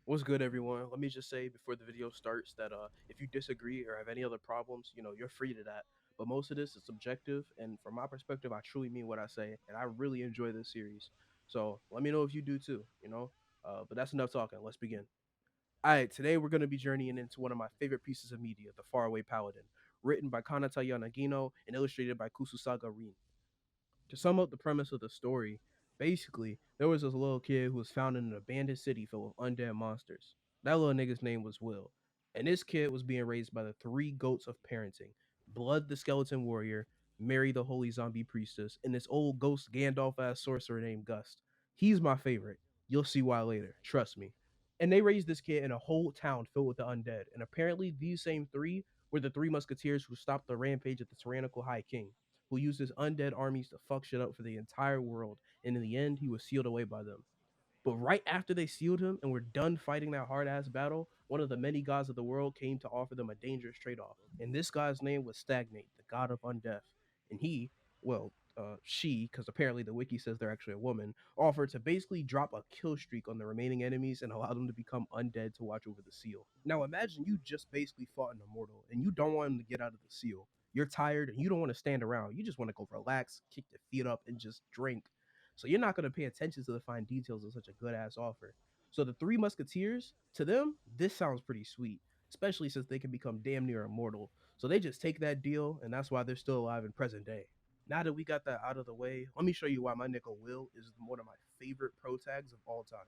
What's good, everyone? Let me just say before the video starts that if you disagree or have any other problems, you're free to that. But most of this is subjective, and from my perspective, I truly mean what I say, and I really enjoy this series. So let me know if you do too. But that's enough talking. Let's begin. All right, today we're going to be journeying into one of my favorite pieces of media, The Faraway Paladin, written by Kanata Yanagino and illustrated by Kususaga Rin. To sum up the premise of the story, basically, there was this little kid who was found in an abandoned city filled with undead monsters. That little nigga's name was Will. And this kid was being raised by the three goats of parenting: Blood the skeleton warrior, Mary the holy zombie priestess, and this old ghost Gandalf ass sorcerer named Gust. He's my favorite. You'll see why later. Trust me. And they raised this kid in a whole town filled with the undead. And apparently, these same three were the three musketeers who stopped the rampage of the tyrannical High King, who used his undead armies to fuck shit up for the entire world, and in the end, he was sealed away by them. But right after they sealed him and were done fighting that hard ass battle, one of the many gods of the world came to offer them a dangerous trade off. And this god's name was Stagnate, the god of undeath. And she, because apparently the wiki says they're actually a woman, offered to basically drop a kill streak on the remaining enemies and allow them to become undead to watch over the seal. Now imagine you just basically fought an immortal and you don't want him to get out of the seal. You're tired and you don't want to stand around. You just want to go relax, kick your feet up, and just drink. So you're not going to pay attention to the fine details of such a good ass offer. So the Three Musketeers, to them, this sounds pretty sweet, especially since they can become damn near immortal. So they just take that deal, and that's why they're still alive in present day. Now that we got that out of the way, let me show you why my nigga Will is one of my favorite pro tags of all time.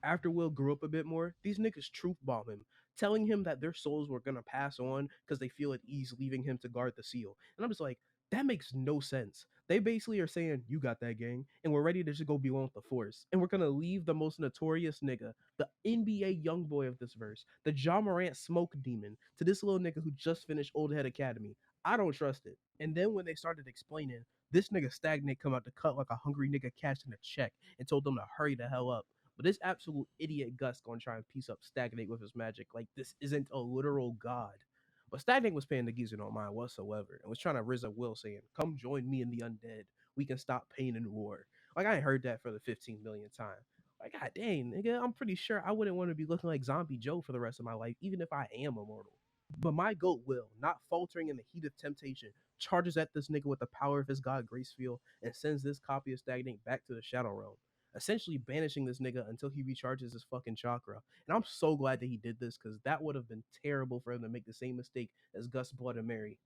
After Will grew up a bit more, these niggas truth bomb him, telling him that their souls were gonna pass on because they feel at ease leaving him to guard the seal. And I'm just like, that makes no sense. They basically are saying, you got that, gang, and we're ready to just go be one with the force. And we're gonna leave the most notorious nigga, the NBA young boy of this verse, the John Morant smoke demon, to this little nigga who just finished Old Head Academy. I don't trust it. And then when they started explaining, this nigga Stagnate come out to cut like a hungry nigga cashing a check and told them to hurry the hell up. But this absolute idiot Gus gonna try and piece up Stagnate with his magic like this isn't a literal god. But Stagnate was paying the geezer no mind whatsoever and was trying to rizz up Will, saying, "Come join me in the undead. We can stop pain and war." Like I ain't heard that for the 15 millionth time. Like god dang, nigga, I'm pretty sure I wouldn't want to be looking like Zombie Joe for the rest of my life, even if I am immortal. But my goat Will, not faltering in the heat of temptation, charges at this nigga with the power of his god Gracefield and sends this copy of Stagnate back to the Shadow Realm, essentially banishing this nigga until he recharges his fucking chakra. And I'm so glad that he did this because that would have been terrible for him to make the same mistake as Gus, Blood, and Mary.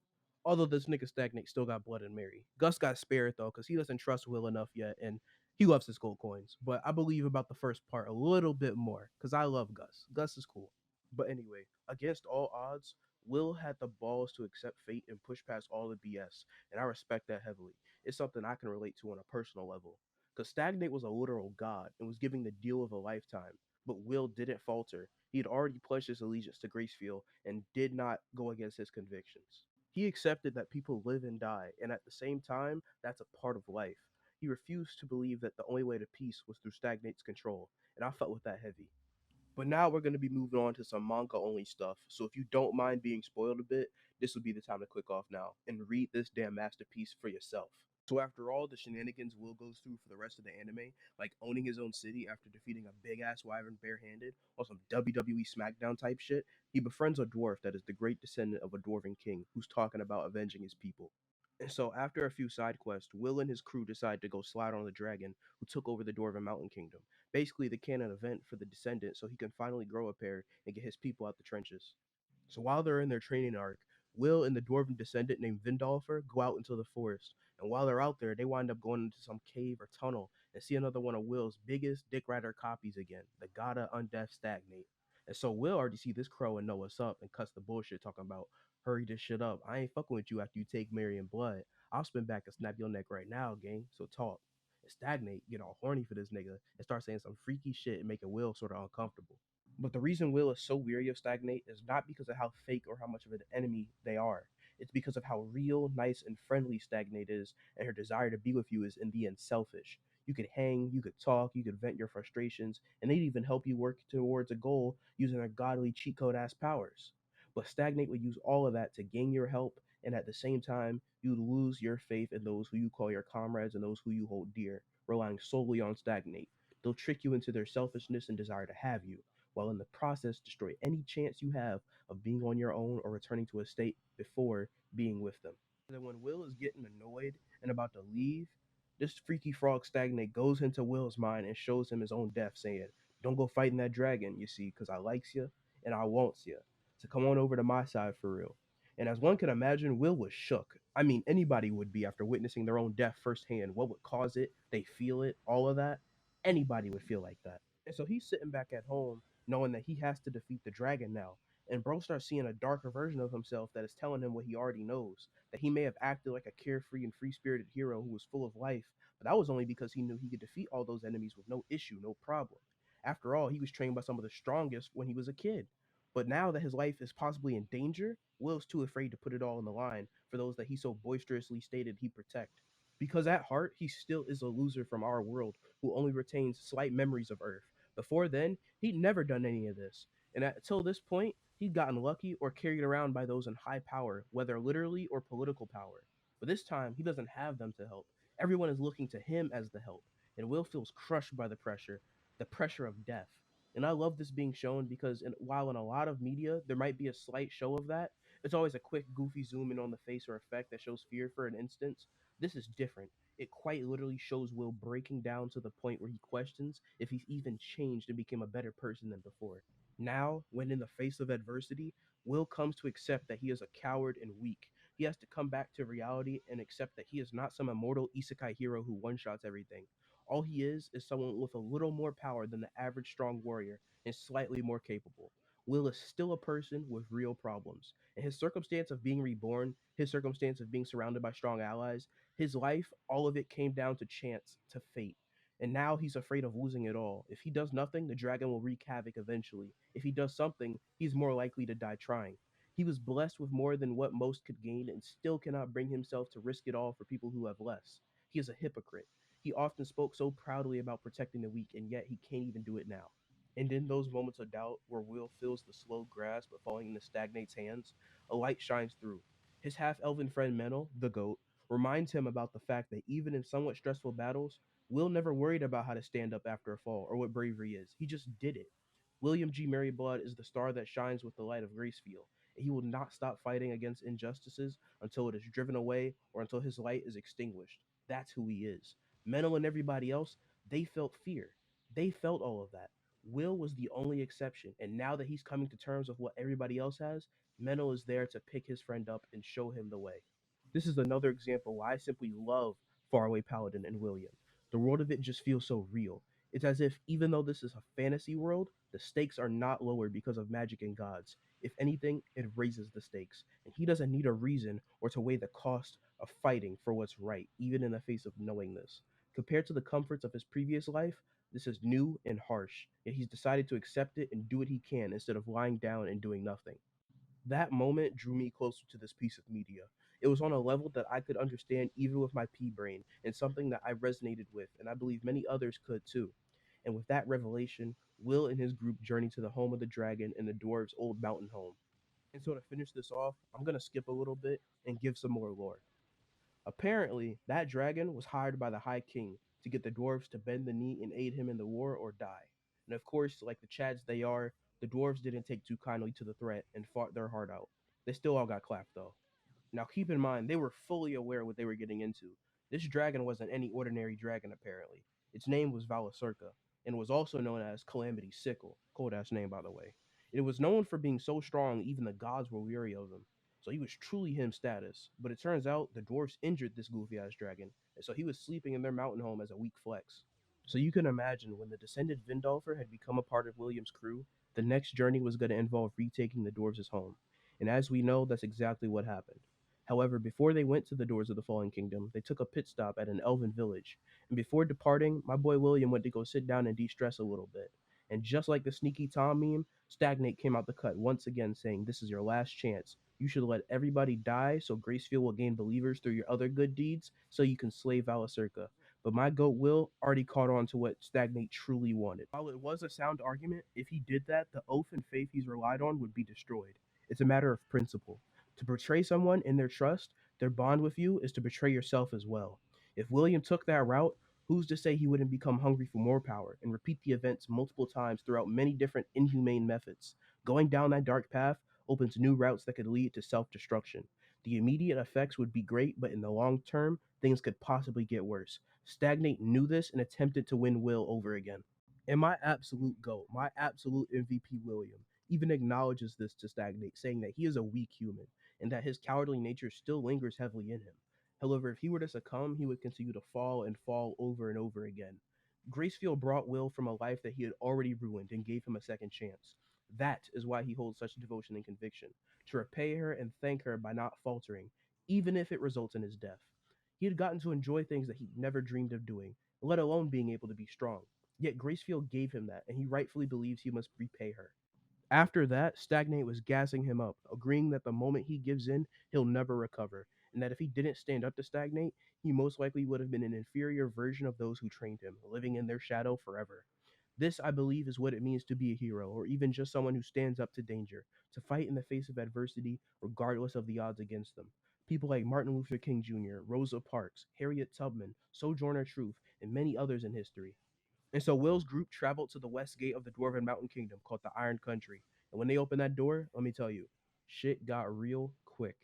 Although this nigga Stagnate still got Blood and Mary. Gus got spared though because he doesn't trust Will enough yet and he loves his gold coins. But I believe about the first part a little bit more because I love Gus. Gus is cool. But anyway, against all odds, Will had the balls to accept fate and push past all the BS, and I respect that heavily. It's something I can relate to on a personal level. Because Stagnate was a literal god and was giving the deal of a lifetime. But Will didn't falter. He had already pledged his allegiance to Gracefield and did not go against his convictions. He accepted that people live and die, and at the same time, that's a part of life. He refused to believe that the only way to peace was through Stagnate's control, and I felt with that heavy. But now we're going to be moving on to some manga only stuff, so if you don't mind being spoiled a bit, this would be the time to click off now and read this damn masterpiece for yourself. So after all the shenanigans Will goes through for the rest of the anime, like owning his own city after defeating a big ass wyvern barehanded, or some WWE SmackDown type shit, he befriends a dwarf that is the great descendant of a dwarven king who's talking about avenging his people. And so after a few side quests, Will and his crew decide to go slide on the dragon who took over the Dwarven Mountain Kingdom, basically the canon event for the descendant so he can finally grow a pair and get his people out the trenches. So while they're in their training arc, Will and the dwarven descendant named Vindolfer go out into the forest. And while they're out there, they wind up going into some cave or tunnel and see another one of Will's biggest Dick Rider copies again, the Gotta Undeath Stagnate. And so Will already see this crow and know what's up and cuts the bullshit talking about, hurry this shit up. I ain't fucking with you after you take Mary and Blood. I'll spin back and snap your neck right now, gang. So talk. And Stagnate get all horny for this nigga and start saying some freaky shit and making Will sort of uncomfortable. But the reason Will is so weary of Stagnate is not because of how fake or how much of an enemy they are. It's because of how real, nice, and friendly Stagnate is, and her desire to be with you is in the end selfish. You could hang, you could talk, you could vent your frustrations, and they'd even help you work towards a goal using their godly cheat code ass powers. But Stagnate would use all of that to gain your help, and at the same time, you'd lose your faith in those who you call your comrades and those who you hold dear, relying solely on Stagnate. They'll trick you into their selfishness and desire to have you, while in the process destroy any chance you have of being on your own or returning to a state before being with them. And then when Will is getting annoyed and about to leave, this freaky frog stagnate goes into Will's mind and shows him his own death, saying, "Don't go fighting that dragon, you see, 'cause I likes you and I wants you. So come on over to my side for real." And as one can imagine, Will was shook. I mean, anybody would be after witnessing their own death firsthand. What would cause it? They feel it, all of that. Anybody would feel like that. And so he's sitting back at home knowing that he has to defeat the dragon now. And bro starts seeing a darker version of himself that is telling him what he already knows, that he may have acted like a carefree and free spirited hero who was full of life, but that was only because he knew he could defeat all those enemies with no issue, no problem. After all, he was trained by some of the strongest when he was a kid. But now that his life is possibly in danger, Will's too afraid to put it all on the line for those that he so boisterously stated he'd protect. Because at heart, he still is a loser from our world who only retains slight memories of Earth. Before then, he'd never done any of this. And until this point, he'd gotten lucky or carried around by those in high power, whether literally or political power. But this time, he doesn't have them to help. Everyone is looking to him as the help. And Will feels crushed by the pressure of death. And I love this being shown because while in a lot of media there might be a slight show of that, it's always a quick, goofy zoom in on the face or effect that shows fear for an instance. This is different. It quite literally shows Will breaking down to the point where he questions if he's even changed and became a better person than before. Now, when in the face of adversity, Will comes to accept that he is a coward and weak. He has to come back to reality and accept that he is not some immortal isekai hero who one shots everything. All he is someone with a little more power than the average strong warrior and slightly more capable. Will is still a person with real problems. And his circumstance of being reborn, his circumstance of being surrounded by strong allies, his life, all of it came down to chance, to fate. And now he's afraid of losing it all. If he does nothing, the dragon will wreak havoc eventually. If he does something, he's more likely to die trying. He was blessed with more than what most could gain and still cannot bring himself to risk it all for people who have less. He is a hypocrite. He often spoke so proudly about protecting the weak, and yet he can't even do it now. And in those moments of doubt where Will feels the slow grasp of falling into Stagnate's hands, a light shines through. His half elven friend Menel, the goat, reminds him about the fact that even in somewhat stressful battles, Will never worried about how to stand up after a fall or what bravery is. He just did it. William G. Maryblood is the star that shines with the light of Gracefield, and he will not stop fighting against injustices until it is driven away or until his light is extinguished. That's who he is. Menel and everybody else, they felt fear. They felt all of that. Will was the only exception, and now that he's coming to terms with what everybody else has, Menel is there to pick his friend up and show him the way. This is another example why I simply love Faraway Paladin and William. The world of it just feels so real. It's as if, even though this is a fantasy world, the stakes are not lowered because of magic and gods. If anything, it raises the stakes. And he doesn't need a reason or to weigh the cost of fighting for what's right, even in the face of knowing this. Compared to the comforts of his previous life, this is new and harsh, yet he's decided to accept it and do what he can instead of lying down and doing nothing. That moment drew me closer to this piece of media. It was on a level that I could understand even with my pea brain, and something that I resonated with, and I believe many others could too. And with that revelation, Will and his group journey to the home of the dragon and the dwarves' old mountain home. And so to finish this off, I'm gonna skip a little bit and give some more lore. Apparently, that dragon was hired by the High King to get the dwarves to bend the knee and aid him in the war or die. And of course, like the Chads they are, the dwarves didn't take too kindly to the threat and fought their heart out. They still all got clapped though. Now keep in mind, they were fully aware what they were getting into. This dragon wasn't any ordinary dragon apparently. Its name was Valasurka, and was also known as Calamity Sickle. Cold ass name by the way. It was known for being so strong even the gods were weary of him. So he was truly him status. But it turns out the dwarves injured this goofy ass dragon, and so he was sleeping in their mountain home as a weak flex. So you can imagine when the descended Vindolfer had become a part of William's crew, the next journey was going to involve retaking the dwarves' home. And as we know, that's exactly what happened. However, before they went to the doors of the Fallen Kingdom, they took a pit stop at an elven village. And before departing, my boy William went to go sit down and de stress a little bit. And just like the Sneaky Tom meme, Stagnate came out the cut once again saying, "This is your last chance. You should let everybody die so Gracefield will gain believers through your other good deeds so you can slay Valasurka." But my goat Will already caught on to what Stagnate truly wanted. While it was a sound argument, if he did that, the oath and faith he's relied on would be destroyed. It's a matter of principle. To betray someone in their trust, their bond with you is to betray yourself as well. If William took that route, Who's to say he wouldn't become hungry for more power and repeat the events multiple times throughout many different inhumane methods? Going down that dark path opens new routes that could lead to self destruction. The immediate effects would be great, but in the long term, things could possibly get worse. Stagnate knew this and attempted to win Will over again. And my absolute GOAT, my absolute MVP William, even acknowledges this to Stagnate, saying that he is a weak human and that his cowardly nature still lingers heavily in him. However, if he were to succumb, he would continue to fall and fall over and over again. Gracefield brought Will from a life that he had already ruined and gave him a second chance. That is why he holds such devotion and conviction, to repay her and thank her by not faltering, even if it results in his death. He had gotten to enjoy things that he'd never dreamed of doing, let alone being able to be strong. Yet Gracefield gave him that, and he rightfully believes he must repay her. After that, Stagnate was gassing him up, agreeing that the moment he gives in, he'll never recover, and that if he didn't stand up to Stagnate, he most likely would have been an inferior version of those who trained him, living in their shadow forever. This, I believe, is what it means to be a hero, or even just someone who stands up to danger, to fight in the face of adversity, regardless of the odds against them. People like Martin Luther King Jr., Rosa Parks, Harriet Tubman, Sojourner Truth, and many others in history. And so Will's group traveled to the west gate of the Dwarven Mountain Kingdom called the Iron Country. And when they opened that door, let me tell you, shit got real quick.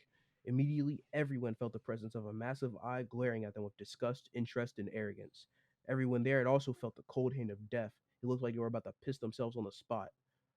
Immediately, everyone felt the presence of a massive eye glaring at them with disgust, interest, and arrogance. Everyone there had also felt the cold hand of death. It looked like they were about to piss themselves on the spot.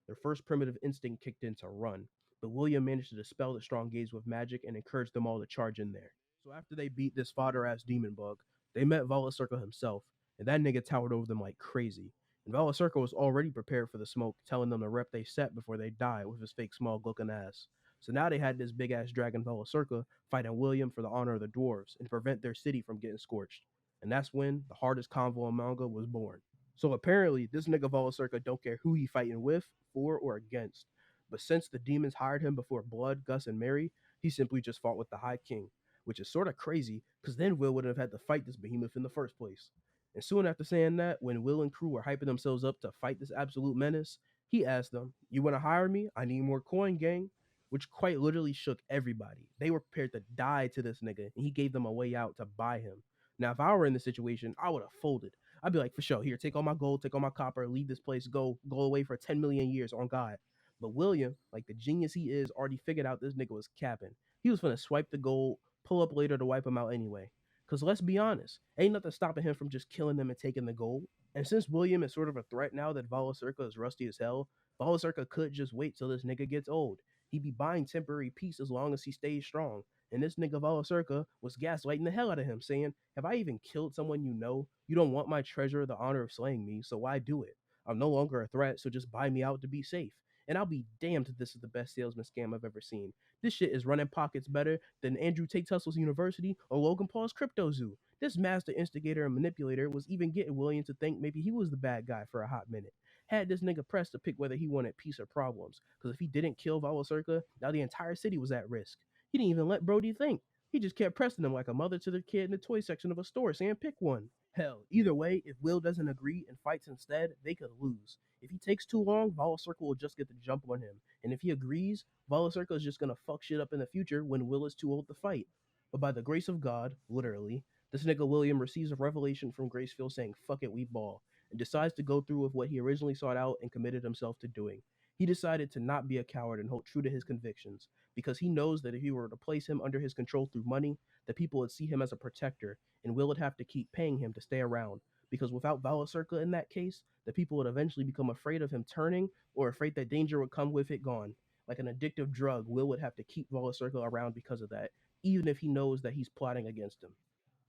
Their first primitive instinct kicked in to run, but William managed to dispel the strong gaze with magic and encouraged them all to charge in there. So after they beat this fodder ass demon bug, they met Volacirca himself, and that nigga towered over them like crazy. And Volacirca was already prepared for the smoke, telling them the rep they set before they died with his fake small looking ass. So now they had this big ass dragon Volacirca fighting William for the honor of the dwarves and to prevent their city from getting scorched. And that's when the hardest convo in manga was born. So apparently, this nigga Volacirca don't care who he fighting with, for, or against. But since the demons hired him before Blood, Gus, and Mary, he simply just fought with the High King, which is sort of crazy, because then Will wouldn't have had to fight this behemoth in the first place. And soon after saying that, when Will and crew were hyping themselves up to fight this absolute menace, he asked them, "You want to hire me? I need more coin, gang." Which quite literally shook everybody. They were prepared to die to this nigga, and he gave them a way out to buy him. Now, if I were in this situation, I would have folded. I'd be like, for sure, here, take all my gold, take all my copper, leave this place, go away for 10 million years on God. But William, like the genius he is, already figured out this nigga was capping. He was gonna swipe the gold, pull up later to wipe him out anyway. Cause let's be honest, ain't nothing stopping him from just killing them and taking the gold. And since William is sort of a threat now that Volacirca is rusty as hell, Volacirca could just wait till this nigga gets old. He'd be buying temporary peace as long as he stays strong. And this nigga Volacirca was gaslighting the hell out of him, saying, "Have I even killed someone you know? You don't want my treasure, the honor of slaying me, so why do it? I'm no longer a threat, so just buy me out to be safe." And I'll be damned if this is the best salesman scam I've ever seen. This shit is running pockets better than Andrew Tate Tussle's University or Logan Paul's Crypto Zoo. This master instigator and manipulator was even getting William to think maybe he was the bad guy for a hot minute. Had this nigga pressed to pick whether he wanted peace or problems, because if he didn't kill Volacirca, now the entire city was at risk. He didn't even let Brody think. He just kept pressing him like a mother to their kid in the toy section of a store saying, "Pick one." Hell, either way, if Will doesn't agree and fights instead, they could lose. If he takes too long, Volacirca will just get the jump on him. And if he agrees, Volacirca is just gonna fuck shit up in the future when Will is too old to fight. But by the grace of God, literally, this nigga William receives a revelation from Gracefield saying, "Fuck it, we ball," and decides to go through with what he originally sought out and committed himself to doing. He decided to not be a coward and hold true to his convictions, because he knows that if he were to place him under his control through money, the people would see him as a protector, and Will would have to keep paying him to stay around. Because without Valacirca in that case, the people would eventually become afraid of him turning, or afraid that danger would come with it gone. Like an addictive drug, Will would have to keep Valacirca around because of that, even if he knows that he's plotting against him.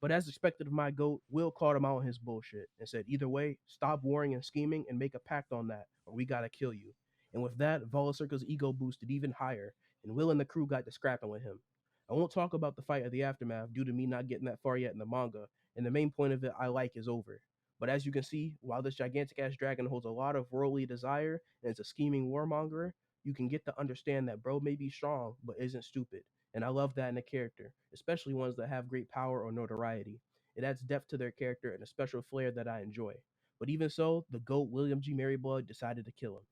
But as expected of my GOAT, Will called him out on his bullshit and said, "Either way, stop worrying and scheming and make a pact on that, or we gotta kill you." And with that, Volacirca's ego boosted even higher, and Will and the crew got to scrapping with him. I won't talk about the fight of the aftermath due to me not getting that far yet in the manga, and the main point of it I like is over. But as you can see, while this gigantic ass dragon holds a lot of worldly desire and is a scheming warmonger, you can get to understand that bro may be strong, but isn't stupid. And I love that in a character, especially ones that have great power or notoriety. It adds depth to their character and a special flair that I enjoy. But even so, the GOAT William G. Maryblood decided to kill him.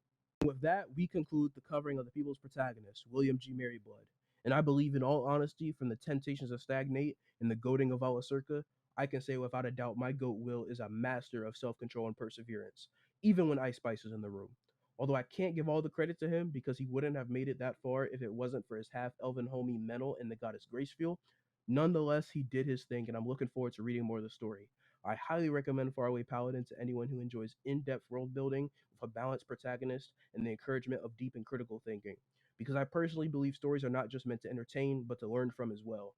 With that, we conclude the covering of the people's protagonist, William G. Maryblood. And I believe, in all honesty, from the temptations of Stagnate and the goading of Alacirca, I can say without a doubt my goat Will is a master of self-control and perseverance, even when Ice Spice is in the room. Although I can't give all the credit to him because he wouldn't have made it that far if it wasn't for his half-elven homie Menel and the goddess Gracefield, nonetheless he did his thing and I'm looking forward to reading more of the story. I highly recommend Faraway Paladin to anyone who enjoys in-depth world building with a balanced protagonist and the encouragement of deep and critical thinking. Because I personally believe stories are not just meant to entertain, but to learn from as well.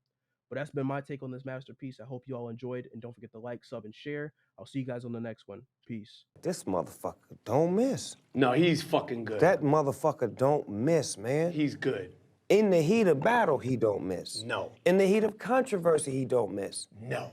But that's been my take on this masterpiece. I hope you all enjoyed, and don't forget to like, sub, and share. I'll see you guys on the next one. Peace. This motherfucker don't miss. No, he's fucking good. That motherfucker don't miss, man. He's good. In the heat of battle, he don't miss. No. In the heat of controversy, he don't miss. No.